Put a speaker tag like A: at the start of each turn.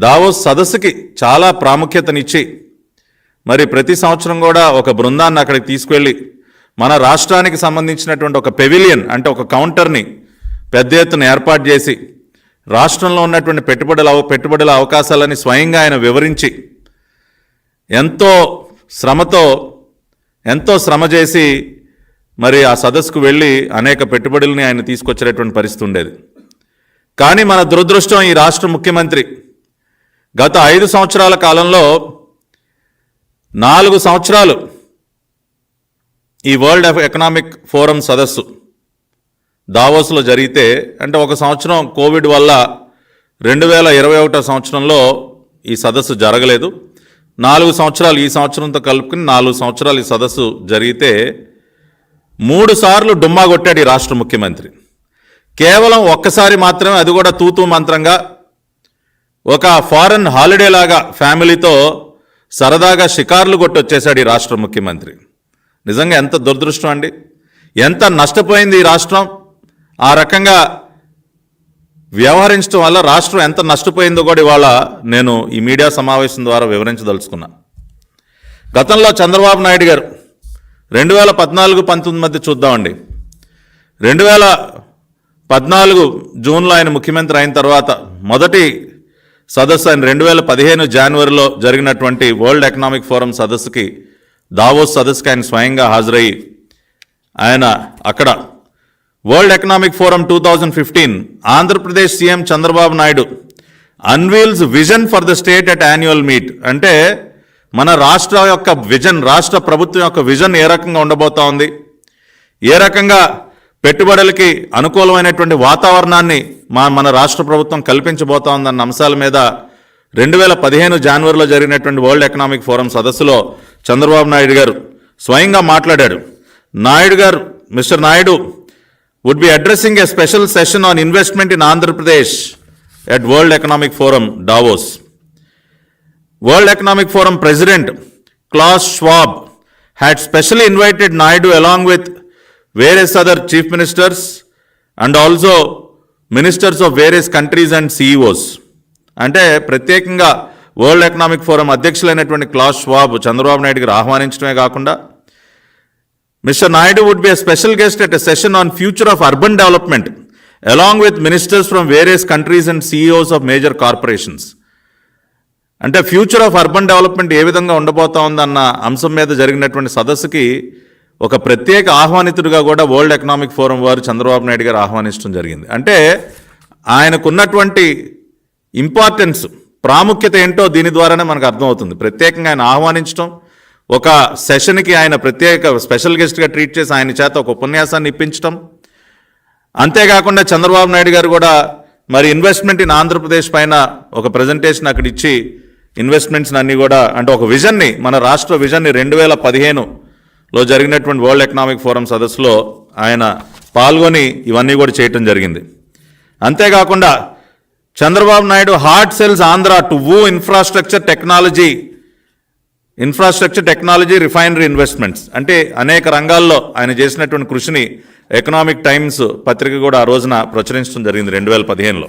A: Davos సదస్సుకి చాలా ప్రాముఖ్యతనిచ్చి మరి ప్రతి సంవత్సరం కూడా ఒక బృందాన్ని అక్కడికి తీసుకెళ్ళి మన రాష్ట్రానికి సంబంధించినటువంటి ఒక పెవిలియన్ అంటే ఒక కౌంటర్ని పెద్ద ఎత్తున ఏర్పాటు చేసి రాష్ట్రంలో ఉన్నటువంటి పెట్టుబడుల అవకాశాలని స్వయంగా ఆయన వివరించి ఎంతో శ్రమ చేసి మరి ఆ సదస్సుకు వెళ్ళి అనేక పెట్టుబడుల్ని ఆయన తీసుకొచ్చేటటువంటి పరిస్థితి ఉండేది. కానీ మన దురదృష్టం ఈ రాష్ట్ర ముఖ్యమంత్రి గత 5 సంవత్సరాల కాలంలో 4 సంవత్సరాలు ఈ వరల్డ్ ఎకనామిక్ ఫోరం సదస్సు దావోస్లో జరిగితే అంటే ఒక సంవత్సరం కోవిడ్ వల్ల 2021 సంవత్సరంలో ఈ సదస్సు జరగలేదు. 4 సంవత్సరాలు ఈ సంవత్సరంతో కలుపుకుని 4 సంవత్సరాలు ఈ సదస్సు జరిగితే 3 సార్లు డుమ్మా కొట్టాడు ఈ రాష్ట్ర ముఖ్యమంత్రి. కేవలం ఒక్కసారి మాత్రమే, అది కూడా తూతూ మంత్రంగా ఒక ఫారెన్ హాలిడే లాగా ఫ్యామిలీతో సరదాగా షికార్లు కొట్టొచ్చేశాడు ఈ రాష్ట్ర ముఖ్యమంత్రి. నిజంగా ఎంత దురదృష్టం అండి, ఎంత నష్టపోయింది ఈ రాష్ట్రం. ఆ రకంగా వ్యవహరించడం వల్ల రాష్ట్రం ఎంత నష్టపోయిందో కూడా ఇవాళ నేను ఈ మీడియా సమావేశం ద్వారా వివరించదలుచుకున్నా. గతంలో చంద్రబాబు నాయుడు గారు 2014-19 మధ్య చూద్దామండి. 2014 జూన్లో ఆయన ముఖ్యమంత్రి అయిన తర్వాత మొదటి సదస్సు ఆయన 2015 జనవరిలో జరిగినటువంటి వరల్డ్ ఎకనామిక్ ఫోరం సదస్సుకి, దావోస్ సదస్సుకి ఆయన స్వయంగా హాజరయ్యి ఆయన అక్కడ world economic forum 2015 Andhra Pradesh CM Chandrababu Naidu unveils vision for the state at annual meet అంటే మన రాష్ట్ర యొక్క విజన్, రాష్ట్ర ప్రభుత్వం యొక్క విజన్ ఏ రకంగా ఉండబోతా ఉంది, ఏ రకంగా పెట్టుబడులకి అనుకూలమైనటువంటి వాతావరణాన్ని మన రాష్ట్ర ప్రభుత్వం కల్పించబోతా ఉందన్న అంశాల మీద 2015 జనవరిలో జరిగినటువంటి వరల్డ్ ఎకనామిక్ ఫోరం సదస్సులో చంద్రబాబు నాయుడు గారు స్వయంగా మాట్లాడాడు. Mister Naidu would be addressing a special session on investment in Andhra Pradesh at World Economic Forum, Davos. World Economic Forum President Klaus Schwab had specially invited Naidu along with various other chief ministers and also ministers of various countries and CEOs. అంటే ప్రత్యేకంగా world economic forum అధ్యక్షులైనటువంటి Klaus Schwab Chandrababu Naidu garu ఆహ్వానించడమే కాకుండా Mr. Naidu would be a special guest at a session on future of urban development along with ministers from various countries and CEOs of major corporations. అంటే future of urban development ఏ విధంగా ఉండబోతా ఉందన్న అంశం మీద జరిగినటువంటి సదస్సుకి ఒక ప్రత్యేక ఆహ్వానితుడిగా కూడా వరల్డ్ ఎకనామిక్ ఫోరం వారు చంద్రబాబు నాయుడు గారు ఆహ్వానించడం జరిగింది. అంటే ఆయనకున్నటువంటి ఇంపార్టెన్స్, ప్రాముఖ్యత ఏంటో దీని ద్వారానే మనకు అర్థమవుతుంది. ప్రత్యేకంగా ఆయన ఆహ్వానించడం, ఒక సెషన్కి ఆయన ప్రత్యేక స్పెషల్ గెస్ట్గా ట్రీట్ చేసి ఆయన చేత ఒక ఉపన్యాసాన్ని ఇప్పించడం, అంతేకాకుండా చంద్రబాబు నాయుడు గారు కూడా మరి ఇన్వెస్ట్మెంట్ ఇన్ ఆంధ్రప్రదేశ్ పైన ఒక ప్రజెంటేషన్ అక్కడ ఇచ్చి ఇన్వెస్ట్మెంట్స్ని అన్నీ కూడా అంటే ఒక విజన్ని, మన రాష్ట్ర విజన్ని 2015లో జరిగినటువంటి వరల్డ్ ఎకనామిక్ ఫోరం సదస్సులో ఆయన పాల్గొని ఇవన్నీ కూడా చేయటం జరిగింది. అంతేకాకుండా Chandrababu Naidu hard sells Andhra to woo infrastructure technology refinery investments అంటే అనేక రంగాల్లో ఆయన చేసినటువంటి కృషిని ఎకనామిక్ టైమ్స్ పత్రిక కూడా ఆ రోజున ప్రచురించడం జరిగింది 2015లో.